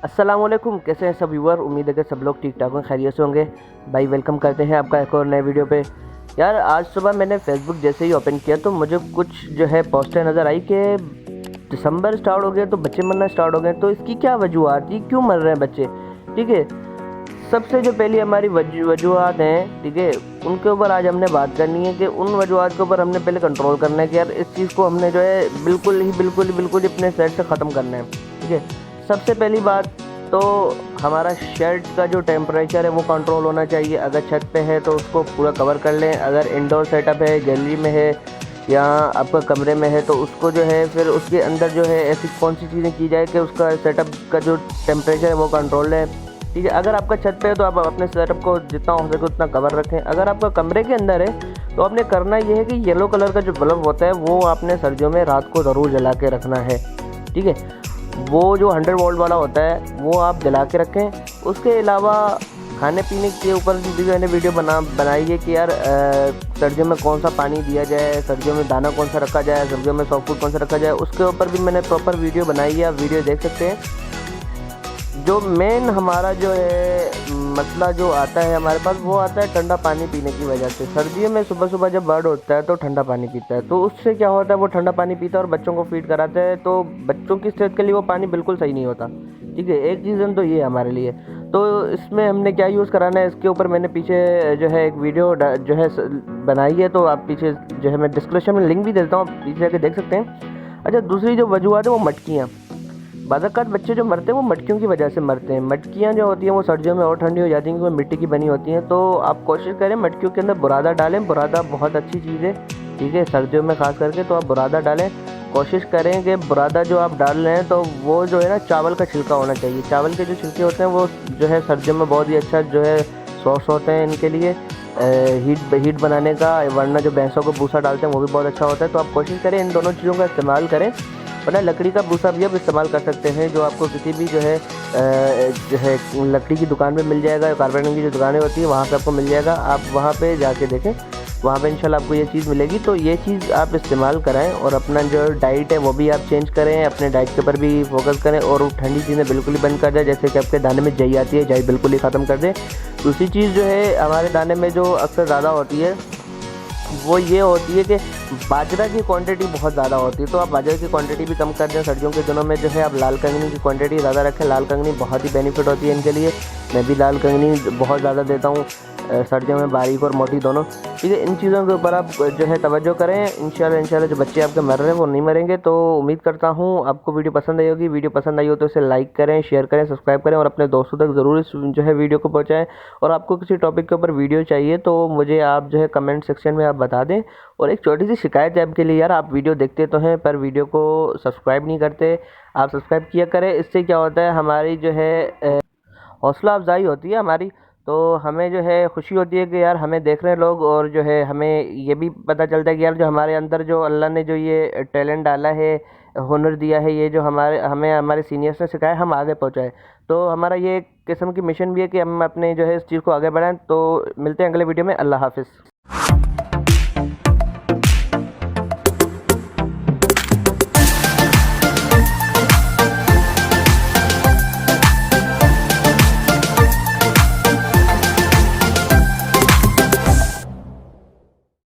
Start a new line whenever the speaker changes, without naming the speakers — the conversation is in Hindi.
अस्सलामुअलैकुम, कैसे हैं सब व्यूअर। उम्मीद है कि सब लोग ठीक ठाक हों, खैरियत से होंगे। भाई वेलकम करते हैं आपका एक और नए वीडियो पे। यार आज सुबह मैंने फेसबुक जैसे ही ओपन किया तो मुझे कुछ जो है पोस्टें नज़र आई कि दिसंबर स्टार्ट हो गया तो बच्चे मरना स्टार्ट हो गए। तो इसकी क्या वजूहत थी, क्यों मर रहे हैं बच्चे? ठीक है, सबसे जो पहली हमारी वजूहत हैं, ठीक है, उनके ऊपर आज हमने बात करनी है कि उन वजूहत के ऊपर हमने पहले कंट्रोल करना है कि यार इस चीज़ को हमने जो है बिल्कुल ही अपने सेट से ख़त्म करना है। ठीक है, सबसे पहली बात तो हमारा शर्ट का जो टेम्परेचर है वो कंट्रोल होना चाहिए। अगर छत पे है तो उसको पूरा कवर कर लें। अगर इंडोर सेटअप है, गैलरी में है या आपका कमरे में है तो उसको जो है फिर उसके अंदर जो है ऐसी कौन सी चीज़ें की जाए कि उसका सेटअप का जो टेम्परेचर है वो कंट्रोल है। ठीक है, अगर आपका छत पे है तो आप अपने सेटअप को जितना हो सके उतना कवर रखें। अगर आपका कमरे के अंदर है तो आपने करना ये है कि येलो कलर का जो बल्ब होता है वो आपने सर्दियों में रात को ज़रूर जला के रखना है। ठीक है, वो जो 100 वोल्ट वाला होता है वो आप जला के रखें। उसके अलावा खाने पीने के ऊपर भी मैंने वीडियो बनाई है कि यार सर्दियों में कौन सा पानी दिया जाए, सर्दियों में दाना कौन सा रखा जाए, सर्दियों में सॉफ्ट फूड कौन सा रखा जाए, उसके ऊपर भी मैंने प्रॉपर वीडियो बनाई है, आप वीडियो देख सकते हैं। जो मेन हमारा जो है मसला जो आता है हमारे पास वो आता है ठंडा पानी पीने की वजह से। सर्दियों में सुबह सुबह जब बर्ड होता है तो ठंडा पानी पीता है, तो उससे क्या होता है वो ठंडा पानी पीता है और बच्चों को फीड कराते हैं, तो बच्चों की सेहत के लिए वो पानी बिल्कुल सही नहीं होता। ठीक है, एक रीज़न तो ये है हमारे लिए। तो इसमें हमने क्या यूज़ कराना है इसके ऊपर मैंने पीछे जो है एक वीडियो जो है बनाई है, तो आप पीछे जो है मैं डिस्क्रिप्शन में लिंक भी देता हूँ, आप पीछे जाके देख सकते हैं। अच्छा, दूसरी जो वजूहत है वो मटकियाँ। बाज़ात बच्चे जो मरते हैं वो मटकियों की वजह से मरते हैं। मटकियाँ जो होती हैं वो सर्दियों में और ठंडी हो जाती हैं क्योंकि मिट्टी की बनी होती हैं। तो आप कोशिश करें मटकियों के अंदर बुरादा डालें। बुरादा बहुत अच्छी चीज़ है, ठीक है, सर्दियों में ख़ास करके तो आप बुरादा डालें। कोशिश करें कि बुरादा जो आप डाल रहे हैं तो वो जो है ना चावल का छिलका होना चाहिए। चावल के जो छिलके होते हैं वो जो है सर्दियों में बहुत ही अच्छा जो है सोर्स होते हैं इनके लिए हीट बनाने का। वरना जो भैंसों को भूसा डालते हैं वो भी बहुत अच्छा होता है। तो आप कोशिश करें इन दोनों चीज़ों का इस्तेमाल करें। वरना लकड़ी का भूसा भी आप इस्तेमाल कर सकते हैं जो आपको किसी भी जो है लकड़ी की दुकान पे मिल जाएगा। कारपेंटर की जो दुकानें होती हैं वहाँ पे आपको मिल जाएगा, आप वहाँ पे जाके देखें, वहाँ पे इंशाल्लाह आपको ये चीज़ मिलेगी। तो ये चीज़ आप इस्तेमाल कराएं और अपना जो डाइट है वो भी आप चेंज करें, अपने डाइट के ऊपर भी फोकस करें और ठंडी चीज़ें बिल्कुल ही बंद कर दें। जैसे कि आपके दाने में जई आती है, जई बिल्कुल ही ख़त्म कर दें। दूसरी चीज़ जो है हमारे दाने में जो अक्सर ज़्यादा होती है वो ये होती है कि बाजरा की क्वांटिटी बहुत ज़्यादा होती है, तो आप बाजरा की क्वांटिटी भी कम कर दें। सर्दियों के दिनों में जो है आप लाल कंगनी की क्वांटिटी ज़्यादा रखें। लाल कंगनी बहुत ही बेनिफिट होती है इनके लिए। मैं भी लाल कंगनी बहुत ज़्यादा देता हूँ सर्दियों में, बारीक और मोटी दोनों। ठीक है, इन चीज़ों के ऊपर आप जो है तवज्जो करें। इंशाल्लाह जो बच्चे आपके मर रहे हैं वो नहीं मरेंगे। तो उम्मीद करता हूँ आपको वीडियो पसंद आई होगी। वीडियो पसंद आई हो तो इसे लाइक करें, शेयर करें, सब्सक्राइब करें और अपने दोस्तों तक ज़रूर इस जो है वीडियो को पहुँचाएँ। और आपको किसी टॉपिक के ऊपर वीडियो चाहिए तो मुझे आप जो है कमेंट सेक्शन में आप बता दें। और एक छोटी सी शिकायत है आपके लिए, यार आप वीडियो देखते तो हैं पर वीडियो को सब्सक्राइब नहीं करते। आप सब्सक्राइब किया करें, इससे क्या होता है हमारी जो है हौसला अफजाई होती है हमारी। तो हमें जो है खुशी होती है कि यार हमें देख रहे हैं लोग, और जो है हमें ये भी पता चलता है कि यार जो हमारे अंदर जो अल्लाह ने जो ये टैलेंट डाला है, हुनर दिया है, ये जो हमें हमारे सीनियर्स ने सिखाया हम आगे पहुँचाए। तो हमारा ये एक किस्म की मिशन भी है कि हम अपने जो है इस चीज़ को आगे बढ़ाएं। तो मिलते हैं अगले वीडियो में। अल्लाह हाफिज़।